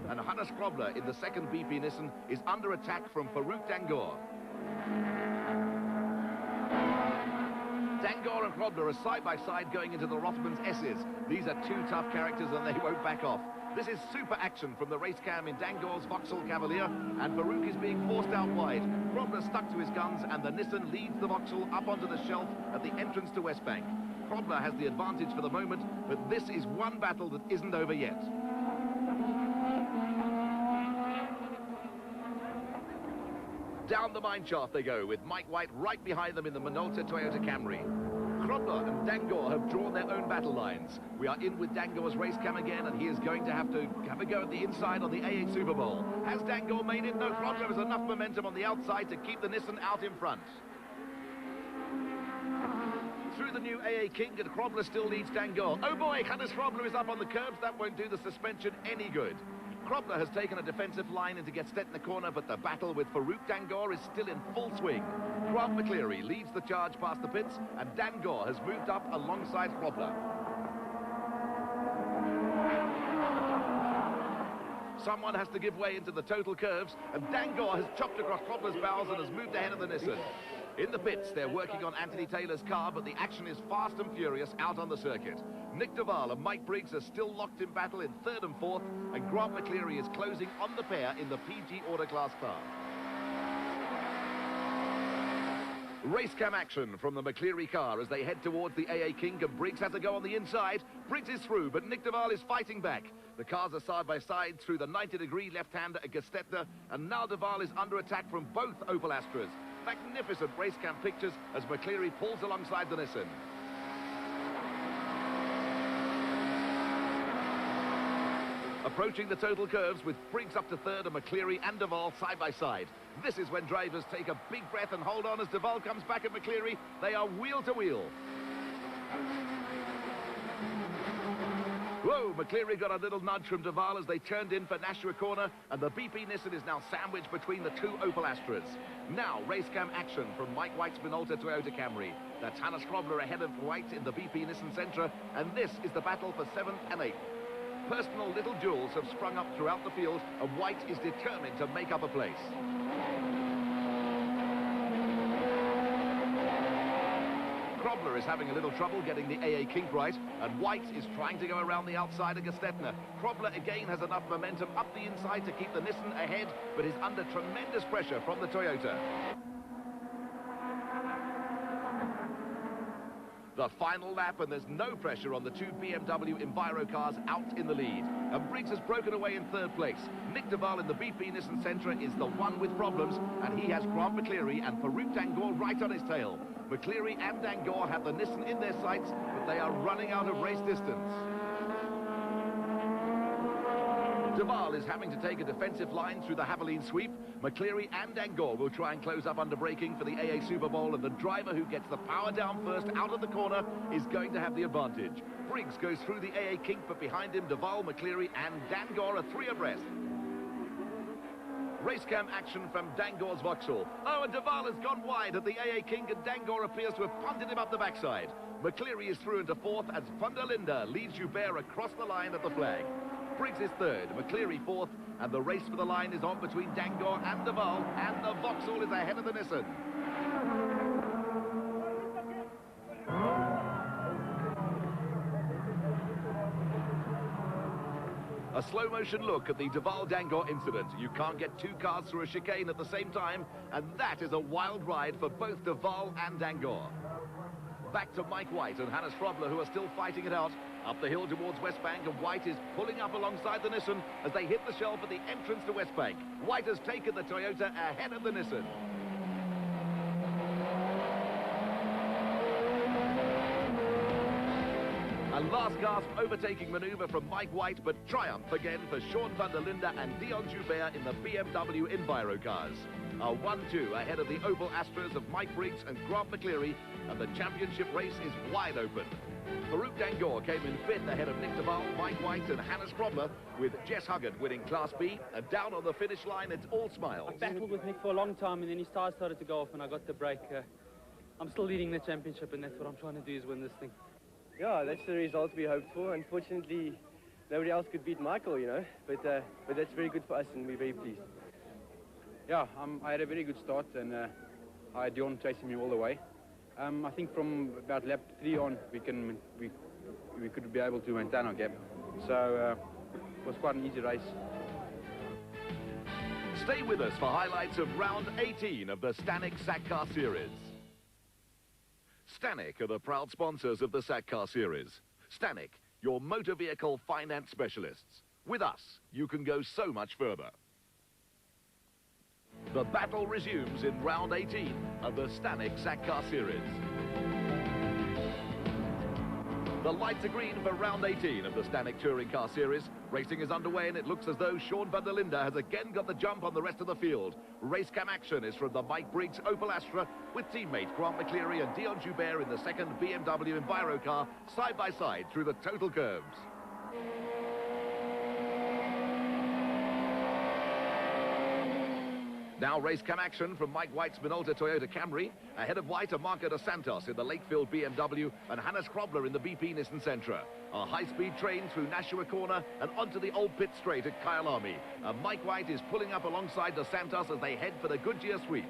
And Hannes Krobler in the second BP Nissan is under attack from Farouk Dangor. Dangor and Krobler are side by side going into the Rothmans S's. These are two tough characters and they won't back off. This is super action from the race cam in Dangor's Vauxhall Cavalier, and Farouk is being forced out wide. Krobler stuck to his guns, and the Nissan leads the Vauxhall up onto the shelf at the entrance to Westbank. Krobler has the advantage for the moment, but this is one battle that isn't over yet. Down the mine shaft they go, with Mike White right behind them in the Minolta Toyota Camry. Krobler and Dangor have drawn their own battle lines. We are in with Dangor's race cam again, and he is going to have a go at the inside on the A8 Super Bowl. Has Dangor made it? No, Krobler has enough momentum on the outside to keep the Nissan out in front. Through the new AA King, and Krobler still leads Dangor. Oh boy, Hannes Krobler is up on the curbs. That won't do the suspension any good. Krobler has taken a defensive line into get Stetner corner, but the battle with Farouk Dangor is still in full swing. Grant McCleary leads the charge past the pits, and Dangor has moved up alongside Krobler. Someone has to give way into the total curves, and Dangor has chopped across Krobler's bows and has moved ahead of the Nissan. In the pits, they're working on Anthony Taylor's car, but the action is fast and furious out on the circuit. Nick Duval and Mike Briggs are still locked in battle in third and fourth, and Grant McCleary is closing on the pair in the PG Order Class car. Race cam action from the McCleary car as they head towards the AA King, and Briggs has to go on the inside. Briggs is through, but Nick Duval is fighting back. The cars are side by side through the 90-degree left-hander at Gestetner, and now Duval is under attack from both Opel Astras. Magnificent race cam pictures as McCleary pulls alongside the Nissan. Approaching the total curves with Briggs up to third and McCleary and Duval side by side. This is when drivers take a big breath and hold on as Duval comes back at McCleary. They are wheel to wheel. Whoa, McCleary got a little nudge from Duval as they turned in for Nashua corner, and the BP Nissan is now sandwiched between the two Opel Astras. Now, race cam action from Mike White's Minolta Toyota Camry. That's Hannes Krobler ahead of White in the BP Nissan Sentra, and this is the battle for 7th and 8th. Personal little duels have sprung up throughout the field, and White is determined to make up a place. Krobler is having a little trouble getting the AA kink right, and White is trying to go around the outside of Gestetner. Krobler again has enough momentum up the inside to keep the Nissan ahead, but is under tremendous pressure from the Toyota. The final lap, and there's no pressure on the two BMW Enviro cars out in the lead. And Briggs has broken away in third place. Nick Duval in the BP Nissan Sentra is the one with problems, and he has Grant McCleary and Farouk Dangor right on his tail. McCleary and Dangor have the Nissan in their sights, but they are running out of race distance. Duval is having to take a defensive line through the Haviline sweep. McCleary and Dangor will try and close up under braking for the AA Super Bowl, and the driver who gets the power down first out of the corner is going to have the advantage. Briggs goes through the AA kink, but behind him Duval, McCleary and Dangor are three abreast. Race cam action from Dangor's Vauxhall. Oh, and Duval has gone wide at the AA King, and Dangor appears to have punted him up the backside. McCleary is through into fourth as Van der Linde leads Joubert across the line at the flag. Briggs is third, McCleary fourth, and the race for the line is on between Dangor and Duval, and the Vauxhall is ahead of the Nissan. A slow-motion look at the Duval-Dangor incident. You can't get two cars through a chicane at the same time, and that is a wild ride for both Duval and Dangor. Back to Mike White and Hannes Krobler, who are still fighting it out. Up the hill towards Westbank, and White is pulling up alongside the Nissan as they hit the shelf at the entrance to Westbank. White has taken the Toyota ahead of the Nissan. A last gasp overtaking manoeuvre from Mike White, but triumph again for Sean van der Linde and Dion Joubert in the BMW Enviro cars. A 1-2 ahead of the Opel Astras of Mike Briggs and Grant McCleary, and the championship race is wide open. Farouk Dangor came in fifth ahead of Nick Duval, Mike White and Hannes Krobler, with Jess Huggard winning Class B, and down on the finish line it's all smiles. I battled with Nick for a long time, and then his tires started to go off and I got the break. I'm still leading the championship, and that's what I'm trying to do, is win this thing. Yeah, that's the result we hoped for. Unfortunately, nobody else could beat Michael, you know. But that's very good for us, and we're very pleased. Yeah, I had a very good start, and I had Dion chasing me all the way. I think from about lap 3 on, we could be able to maintain our gap. So it was quite an easy race. Stay with us for highlights of round 18 of the Stanek Sack Car Series. Stanek are the proud sponsors of the Sack Car Series. Stanek, your motor vehicle finance specialists. With us, you can go so much further. The battle resumes in round 18 of the Stanek Sack Car Series. The lights are green for round 18 of the Stanek Touring Car Series. Racing is underway, and it looks as though Sean van der Linde has again got the jump on the rest of the field. Race cam action is from the Mike Briggs Opel Astra with teammate Grant McCleary and Dion Joubert in the second BMW Enviro car, side by side through the total curves. Now race cam action from Mike White's Minolta Toyota Camry. Ahead of White are Marco dos Santos in the Lakefield BMW and Hannes Krobler in the BP Nissan Sentra. A high-speed train through Nashua Corner and onto the old pit straight at Kyalami. Mike White is pulling up alongside dos Santos as they head for the Goodyear sweep.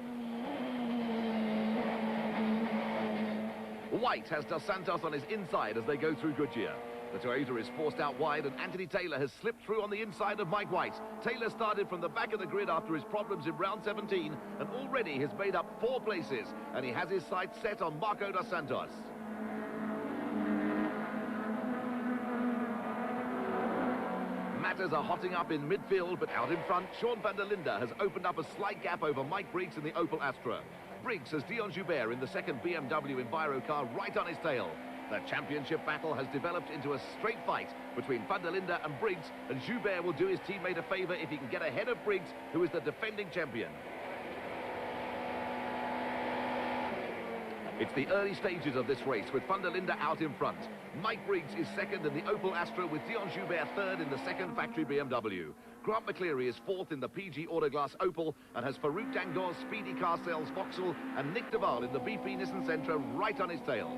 White has dos Santos on his inside as they go through Goodyear. The Toyota is forced out wide, and Anthony Taylor has slipped through on the inside of Mike White. Taylor started from the back of the grid after his problems in round 17 and already has made up 4 places, and he has his sights set on Marco dos Santos. Matters are hotting up in midfield, but out in front, Sean van der Linde has opened up a slight gap over Mike Briggs in the Opel Astra. Briggs has Dion Joubert in the second BMW Enviro car right on his tail. The championship battle has developed into a straight fight between van der Linde and Briggs, and Joubert will do his teammate a favour if he can get ahead of Briggs, who is the defending champion. It's the early stages of this race with van der Linde out in front. Mike Briggs is second in the Opel Astra with Dion Joubert third in the second factory BMW. Grant McCleary is fourth in the PG Autoglass Opel and has Farouk Dangour's Speedy Car Sales Vauxhall and Nick Duval in the BP Nissan Sentra right on his tail.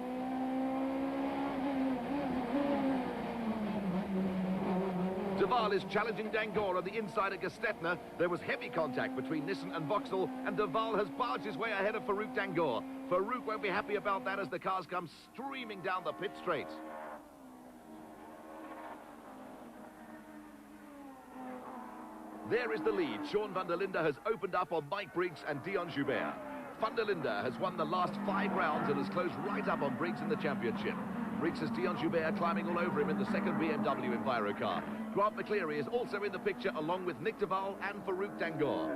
Duval is challenging Dangour on the inside of Gestetner. There was heavy contact between Nissan and Vauxhall, and Duval has barged his way ahead of Farouk Dangour. Farouk won't be happy about that as the cars come streaming down the pit straight. There is the lead. Sean van der Linde has opened up on Mike Briggs and Dion Joubert. Van der Linde has won the last 5 rounds and has closed right up on Briggs in the championship. Briggs has Dion Joubert climbing all over him in the second BMW Enviro car. Grant McCleary is also in the picture along with Nick Duval and Farouk Dangour.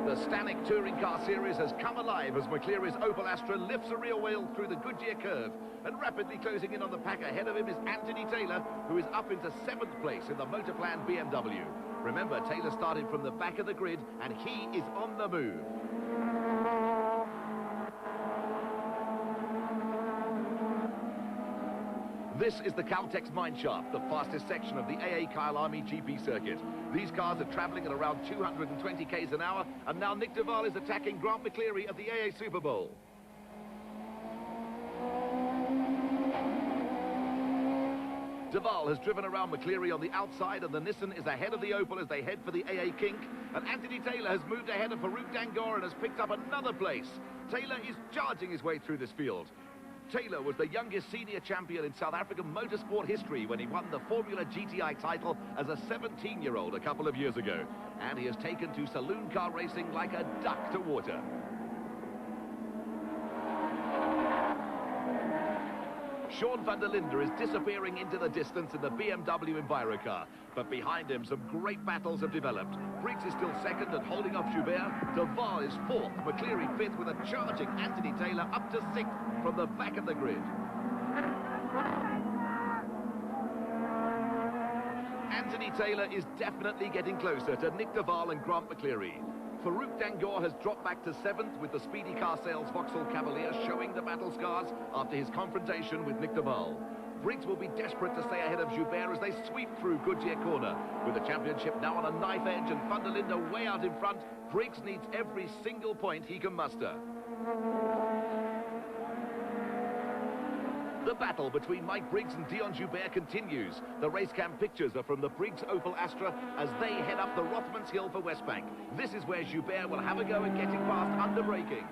The Stanek Touring Car Series has come alive as McCleary's Opel Astra lifts a rear wheel through the Goodyear curve, and rapidly closing in on the pack ahead of him is Anthony Taylor, who is up into 7th place in the Motorplan BMW. Remember, Taylor started from the back of the grid, and he is on the move. This is the Caltex Mineshaft, the fastest section of the AA Kyalami GP circuit. These cars are travelling at around 220 k's an hour, and now Nick Duval is attacking Grant McCleary at the AA Super Bowl. Duval has driven around McCleary on the outside, and the Nissan is ahead of the Opel as they head for the AA kink. And Anthony Taylor has moved ahead of Farouk Dangour and has picked up another place. Taylor is charging his way through this field. Taylor was the youngest senior champion in South African motorsport history when he won the Formula GTI title as a 17-year-old a couple of years ago. And he has taken to saloon car racing like a duck to water. Sean van der Linde is disappearing into the distance in the BMW Enviro car, but behind him some great battles have developed. Briggs is still second and holding off Joubert. Duval is fourth, McCleary fifth, with a charging Anthony Taylor up to sixth from the back of the grid. Anthony Taylor is definitely getting closer to Nick Duval and Grant McCleary. Farouk Dangour has dropped back to 7th with the Speedy Car Sales Vauxhall Cavalier showing the battle scars after his confrontation with Nick Duval. Briggs will be desperate to stay ahead of Joubert as they sweep through Goodyear Corner. With the championship now on a knife edge and van der Linde way out in front, Briggs needs every single point he can muster. The battle between Mike Briggs and Dion Joubert continues. The race cam pictures are from the Briggs Opel Astra as they head up the Rothmans Hill for Westbank. This is where Joubert will have a go at getting past under braking.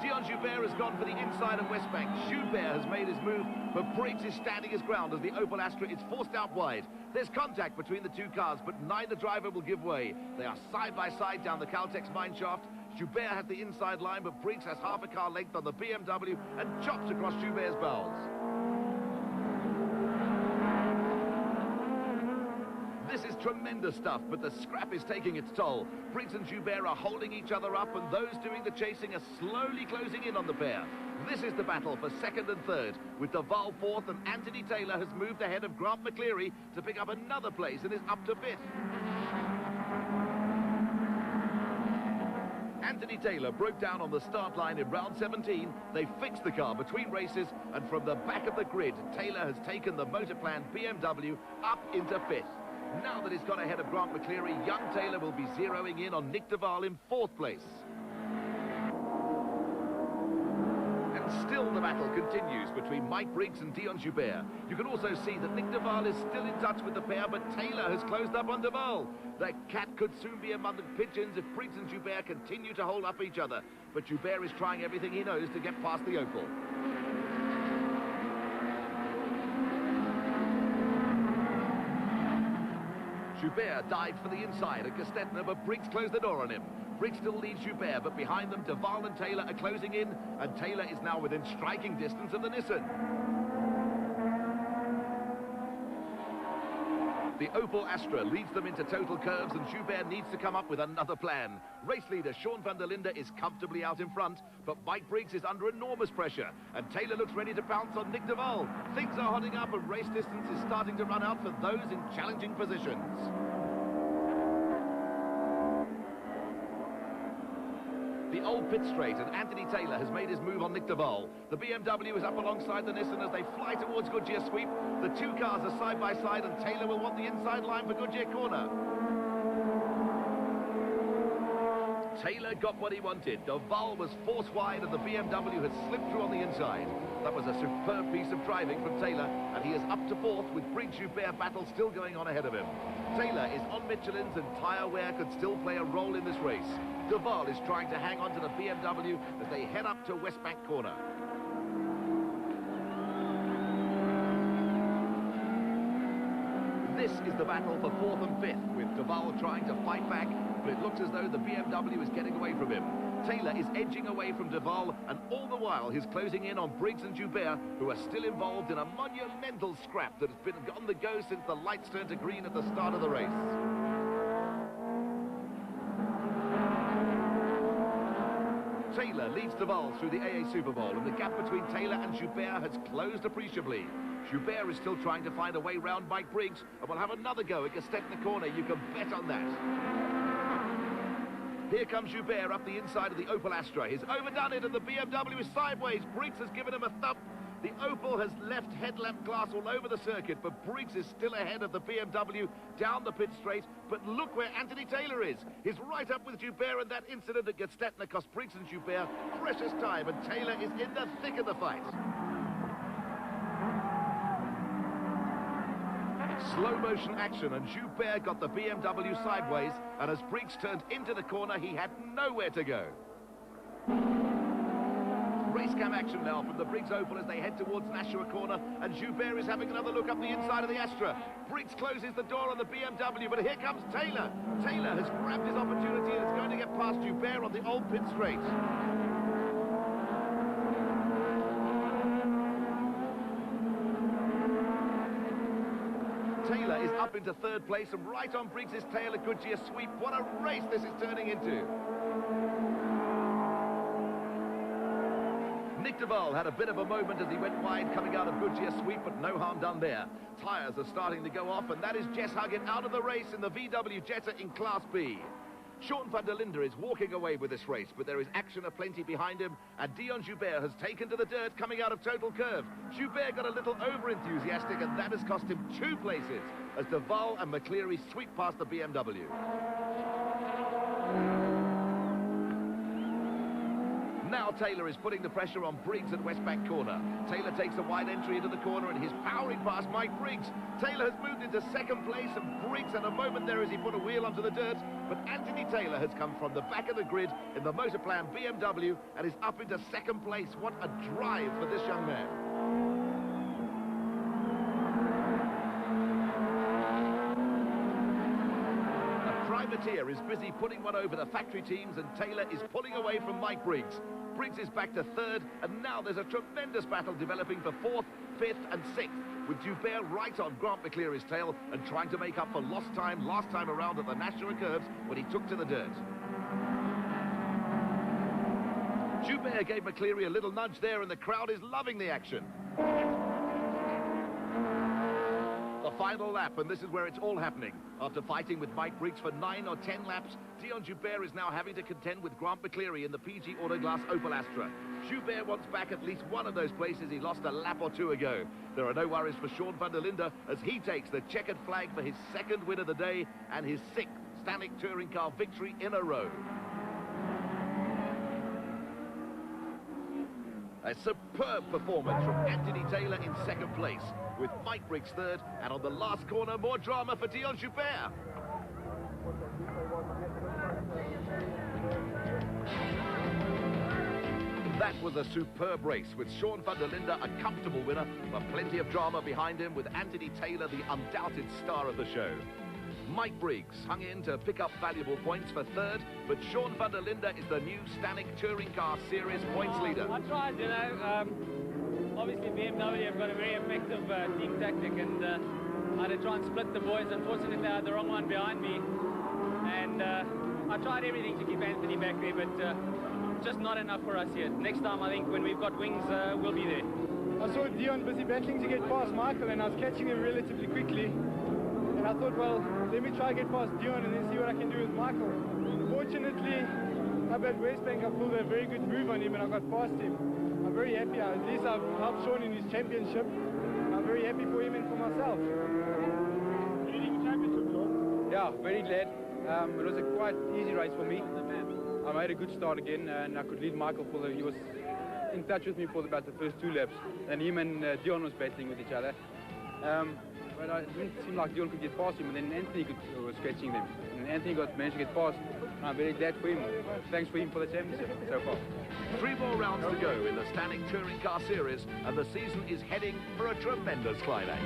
Dion Joubert has gone for the inside of Westbank. Joubert has made his move, but Briggs is standing his ground as the Opel Astra is forced out wide. There's contact between the two cars, but neither driver will give way. They are side by side down the Caltex mine shaft. Joubert has the inside line, but Briggs has half a car length on the BMW and chops across Joubert's bowels. This is tremendous stuff, but the scrap is taking its toll. Briggs and Joubert are holding each other up, and those doing the chasing are slowly closing in on the pair. This is the battle for second and third, with Duval fourth, and Anthony Taylor has moved ahead of Grant McCleary to pick up another place and is up to fifth. Anthony Taylor broke down on the start line in round 17. They fixed the car between races, and from the back of the grid, Taylor has taken the Motorplan BMW up into fifth. Now that he's got ahead of Grant McCleary, young Taylor will be zeroing in on Nick Duval in fourth place. And still the battle continues between Mike Briggs and Dion Joubert. You can also see that Nick Duval is still in touch with the pair, but Taylor has closed up on Duval. The cat could soon be among the pigeons if Briggs and Joubert continue to hold up each other. But Joubert is trying everything he knows to get past the Opel. Joubert dived for the inside at Gestetner, but Briggs closed the door on him. Briggs still leads Joubert, but behind them, Duval and Taylor are closing in, and Taylor is now within striking distance of the Nissan. The Opel Astra leads them into total curves, and Joubert needs to come up with another plan. Race leader Sean van der Linde is comfortably out in front, but Mike Briggs is under enormous pressure, and Taylor looks ready to pounce on Nick Duval. Things are hotting up, and race distance is starting to run out for those in challenging positions. The old pit straight, and Anthony Taylor has made his move on Nick Duval. The BMW is up alongside the Nissan as they fly towards Goodyear sweep. The two cars are side by side, and Taylor will want the inside line for Goodyear corner. Taylor got what he wanted. Duval was forced wide, and the BMW has slipped through on the inside. That was a superb piece of driving from Taylor, and he is up to fourth with Briggs-Joubert battle still going on ahead of him. Taylor is on Michelin's, and tyre wear could still play a role in this race. Duval is trying to hang on to the BMW as they head up to Westbank corner. This is the battle for fourth and fifth, with Duval trying to fight back, but it looks as though the BMW is getting away from him. Taylor is edging away from Duval, and all the while he's closing in on Briggs and Joubert, who are still involved in a monumental scrap that has been on the go since the lights turned to green at the start of the race. Taylor leads Duval through the AA Super Bowl, and the gap between Taylor and Joubert has closed appreciably. Joubert is still trying to find a way round Mike Briggs, and will have another go at Gestetner corner. You can bet on that. Here comes Joubert up the inside of the Opel Astra. He's overdone it, and the BMW is sideways. Briggs has given him a thump. The Opel has left headlamp glass all over the circuit, but Briggs is still ahead of the BMW down the pit straight. But look where Anthony Taylor is. He's right up with Joubert, and that incident at Gestetner cost Briggs and Joubert precious time, and Taylor is in the thick of the fight. Slow motion action, and Joubert got the BMW sideways, and as Briggs turned into the corner, he had nowhere to go. Race cam action now from the Briggs Opel as they head towards Nashua corner, and Joubert is having another look up the inside of the Astra. Briggs closes the door on the BMW, but here comes Taylor. Taylor has grabbed his opportunity and is going to get past Joubert on the old pit straight. Taylor is up into third place, and right on Briggs' tail at Goodyear sweep. What a race this is turning into. Nick Duval had a bit of a moment as he went wide coming out of Goodyear sweep, but no harm done there. Tyres are starting to go off, and that is Jess Huggett out of the race in the VW Jetta in Class B. Sean van der Linde is walking away with this race, but there is action aplenty behind him, and Dion Joubert has taken to the dirt coming out of total curve. Joubert got a little over-enthusiastic, and that has cost him 2 places as Duval and McCleary sweep past the BMW. Now Taylor is putting the pressure on Briggs at West back corner. Taylor takes a wide entry into the corner and he's powering past Mike Briggs. Taylor has moved into second place and Briggs had a moment there as he put a wheel onto the dirt. But Anthony Taylor has come from the back of the grid in the Motorplan BMW and is up into second place. What a drive for this young man. Privateer is busy putting one over the factory teams and Taylor is pulling away from Mike Briggs. Briggs is back to third and now there's a tremendous battle developing for fourth, fifth and sixth with Joubert right on Grant McCleary's tail and trying to make up for lost time last time around at the National Curves when he took to the dirt. Joubert gave McCleary a little nudge there and the crowd is loving the action. The final lap, and this is where it's all happening. After fighting with Mike Briggs for 9 or 10 laps, Dion Joubert is now having to contend with Grant McCleary in the PG Autoglass Opel Astra. Joubert wants back at least one of those places he lost a lap or two ago. There are no worries for Sean van der Linde as he takes the checkered flag for his second win of the day and his 6th Stanek Touring Car victory in a row. A superb performance from Anthony Taylor in second place, with Mike Briggs third, and on the last corner, more drama for Dion Joubert. That was a superb race, with Sean van der Linde a comfortable winner, but plenty of drama behind him, with Anthony Taylor the undoubted star of the show. Mike Briggs hung in to pick up valuable points for third, but Sean van der Linde is the new Stanek Touring Car Series points leader. I tried, you know, obviously BMW have got a very effective team tactic and I had to try and split the boys. Unfortunately, I had the wrong one behind me and I tried everything to keep Anthony back there, but just not enough for us yet. Next time, I think, when we've got wings, we'll be there. I saw Dion busy battling to get past Michael and I was catching him relatively quickly. And I thought, well, let me try to get past Dion and then see what I can do with Michael. Fortunately, up at Westbank, I pulled a very good move on him and I got past him. I'm very happy. At least I've helped Sean in his championship. I'm very happy for him and for myself. Yeah, very glad. It was a quite easy race for me. I made a good start again and I could lead Michael for he was in touch with me for about the first 2 laps. And him and Dion was battling with each other. But it didn't seem like Dion could get past him, and then Anthony was scratching them. And Anthony managed to get past. I'm very glad for him. Thanks for him for the championship so far. 3 more rounds to go in the Stanek Touring Car Series, and the season is heading for a tremendous climax.